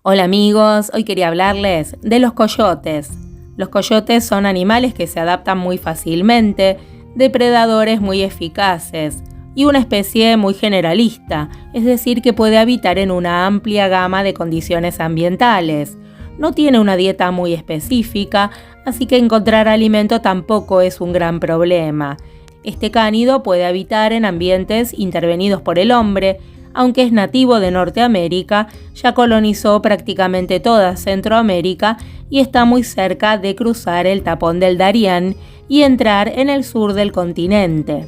Hola amigos, hoy quería hablarles de los coyotes. Los coyotes son animales que se adaptan muy fácilmente, depredadores muy eficaces y una especie muy generalista, es decir, que puede habitar en una amplia gama de condiciones ambientales. No tiene una dieta muy específica, así que encontrar alimento tampoco es un gran problema. Este cánido puede habitar en ambientes intervenidos por el hombre. Aunque es nativo de Norteamérica, ya colonizó prácticamente toda Centroamérica y está muy cerca de cruzar el tapón del Darién y entrar en el sur del continente.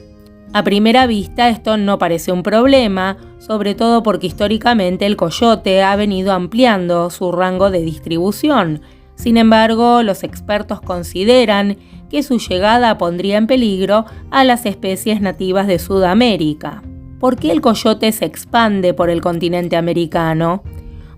A primera vista esto no parece un problema, sobre todo porque históricamente el coyote ha venido ampliando su rango de distribución. Sin embargo, los expertos consideran que su llegada pondría en peligro a las especies nativas de Sudamérica. ¿Por qué el coyote se expande por el continente americano?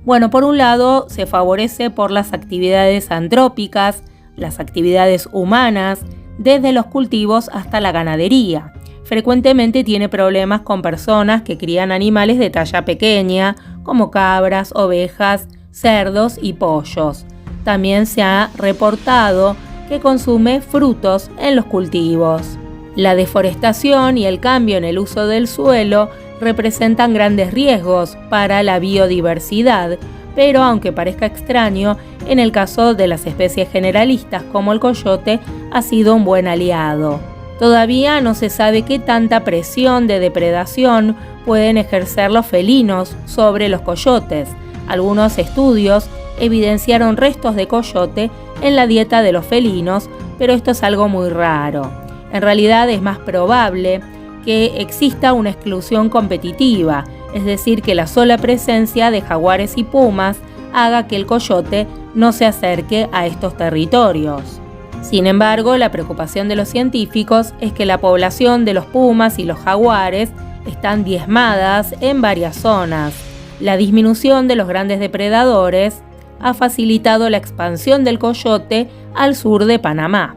Bueno, por un lado, se favorece por las actividades antrópicas, las actividades humanas, desde los cultivos hasta la ganadería. Frecuentemente tiene problemas con personas que crían animales de talla pequeña, como cabras, ovejas, cerdos y pollos. También se ha reportado que consume frutos en los cultivos. La deforestación y el cambio en el uso del suelo representan grandes riesgos para la biodiversidad, pero aunque parezca extraño, en el caso de las especies generalistas como el coyote, ha sido un buen aliado. Todavía no se sabe qué tanta presión de depredación pueden ejercer los felinos sobre los coyotes. Algunos estudios evidenciaron restos de coyote en la dieta de los felinos, pero esto es algo muy raro. En realidad es más probable que exista una exclusión competitiva, es decir, que la sola presencia de jaguares y pumas haga que el coyote no se acerque a estos territorios. Sin embargo, la preocupación de los científicos es que la población de los pumas y los jaguares están diezmadas en varias zonas. La disminución de los grandes depredadores ha facilitado la expansión del coyote al sur de Panamá.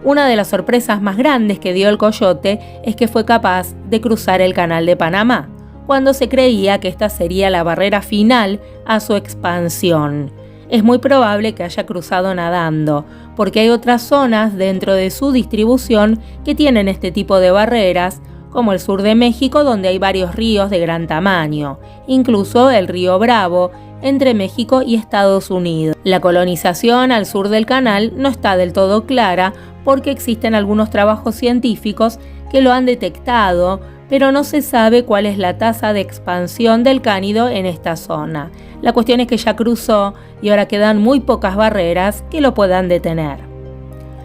Una de las sorpresas más grandes que dio el coyote es que fue capaz de cruzar el Canal de Panamá, cuando se creía que esta sería la barrera final a su expansión. Es muy probable que haya cruzado nadando, porque hay otras zonas dentro de su distribución que tienen este tipo de barreras, como el sur de México, donde hay varios ríos de gran tamaño, incluso el río Bravo, entre México y Estados Unidos. La colonización al sur del canal no está del todo clara porque existen algunos trabajos científicos que lo han detectado, pero no se sabe cuál es la tasa de expansión del cánido en esta zona. La cuestión es que ya cruzó y ahora quedan muy pocas barreras que lo puedan detener.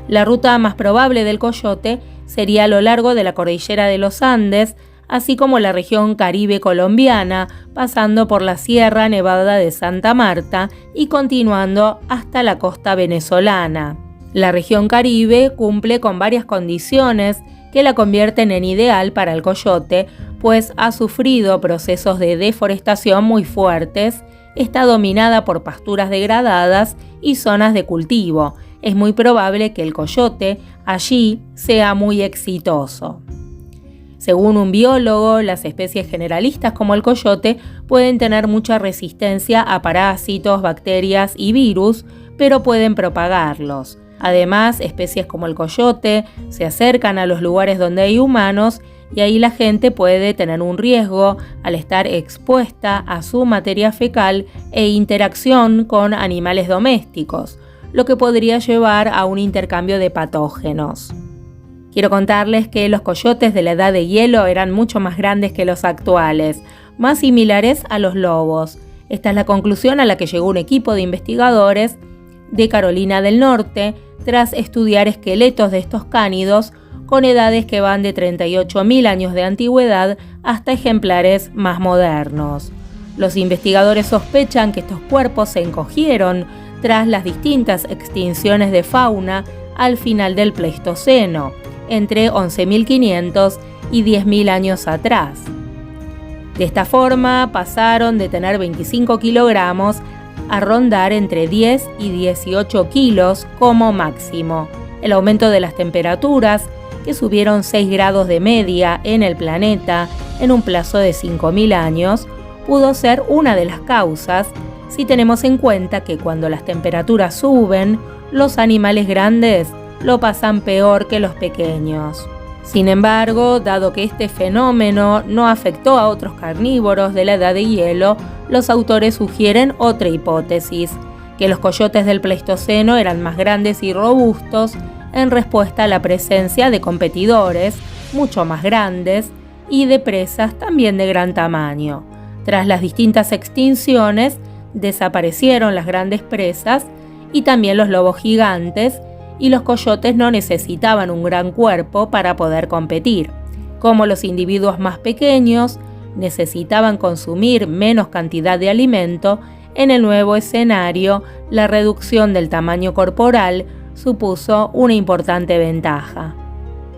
La ruta más probable del coyote sería a lo largo de la cordillera de los Andes, así como la región caribe colombiana, pasando por la Sierra Nevada de Santa Marta y continuando hasta la costa venezolana. La región caribe cumple con varias condiciones que la convierten en ideal para el coyote, pues ha sufrido procesos de deforestación muy fuertes, está dominada por pasturas degradadas y zonas de cultivo. Es muy probable que el coyote allí sea muy exitoso. Según un biólogo, las especies generalistas como el coyote pueden tener mucha resistencia a parásitos, bacterias y virus, pero pueden propagarlos. Además, especies como el coyote se acercan a los lugares donde hay humanos y ahí la gente puede tener un riesgo al estar expuesta a su materia fecal e interacción con animales domésticos, lo que podría llevar a un intercambio de patógenos. Quiero contarles que los coyotes de la edad de hielo eran mucho más grandes que los actuales, más similares a los lobos. Esta es la conclusión a la que llegó un equipo de investigadores de Carolina del Norte tras estudiar esqueletos de estos cánidos con edades que van de 38.000 años de antigüedad hasta ejemplares más modernos. Los investigadores sospechan que estos cuerpos se encogieron tras las distintas extinciones de fauna al final del Pleistoceno, entre 11.500 y 10.000 años atrás. De esta forma pasaron de tener 25 kilogramos a rondar entre 10 y 18 kilos como máximo. El aumento de las temperaturas, que subieron 6 grados de media en el planeta en un plazo de 5.000 años, pudo ser una de las causas si tenemos en cuenta que cuando las temperaturas suben, los animales grandes lo pasan peor que los pequeños. Sin embargo, dado que este fenómeno no afectó a otros carnívoros de la edad de hielo, los autores sugieren otra hipótesis, que los coyotes del Pleistoceno eran más grandes y robustos en respuesta a la presencia de competidores mucho más grandes y de presas también de gran tamaño. Tras las distintas extinciones, desaparecieron las grandes presas y también los lobos gigantes, y los coyotes no necesitaban un gran cuerpo para poder competir. Como los individuos más pequeños necesitaban consumir menos cantidad de alimento, en el nuevo escenario la reducción del tamaño corporal supuso una importante ventaja.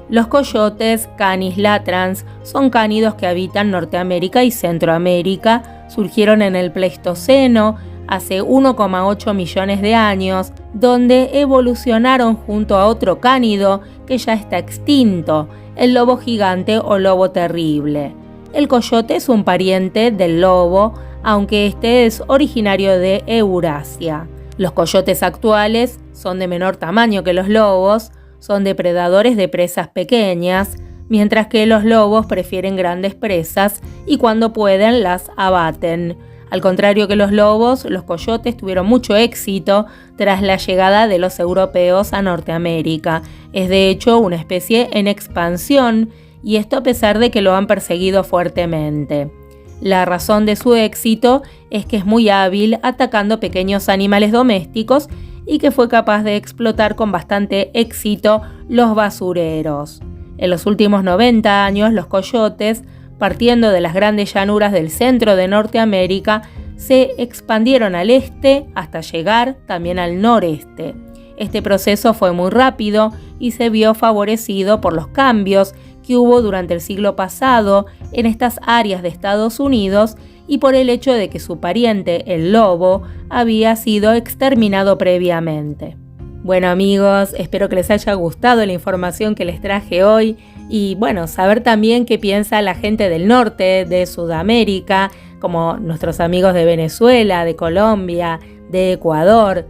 Los coyotes Canis latrans son cánidos que habitan Norteamérica y Centroamérica, surgieron en el Pleistoceno hace 1,8 millones de años, donde evolucionaron junto a otro cánido que ya está extinto, el lobo gigante o lobo terrible. El coyote es un pariente del lobo, aunque este es originario de Eurasia. Los coyotes actuales son de menor tamaño que los lobos, son depredadores de presas pequeñas, mientras que los lobos prefieren grandes presas y cuando pueden las abaten. Al contrario que los lobos, los coyotes tuvieron mucho éxito tras la llegada de los europeos a Norteamérica. Es de hecho una especie en expansión, y esto a pesar de que lo han perseguido fuertemente. La razón de su éxito es que es muy hábil atacando pequeños animales domésticos y que fue capaz de explotar con bastante éxito los basureros. En los últimos 90 años, los coyotes, partiendo de las grandes llanuras del centro de Norteamérica, se expandieron al este hasta llegar también al noreste. Este proceso fue muy rápido y se vio favorecido por los cambios que hubo durante el siglo pasado en estas áreas de Estados Unidos y por el hecho de que su pariente, el lobo, había sido exterminado previamente. Bueno amigos, espero que les haya gustado la información que les traje hoy y bueno, saber también qué piensa la gente del norte, de Sudamérica, como nuestros amigos de Venezuela, de Colombia, de Ecuador,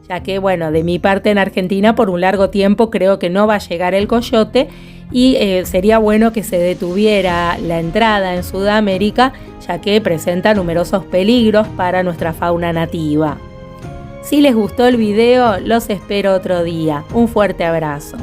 ya que bueno, de mi parte en Argentina por un largo tiempo creo que no va a llegar el coyote y sería bueno que se detuviera la entrada en Sudamérica, ya que presenta numerosos peligros para nuestra fauna nativa. Si les gustó el video, los espero otro día. Un fuerte abrazo.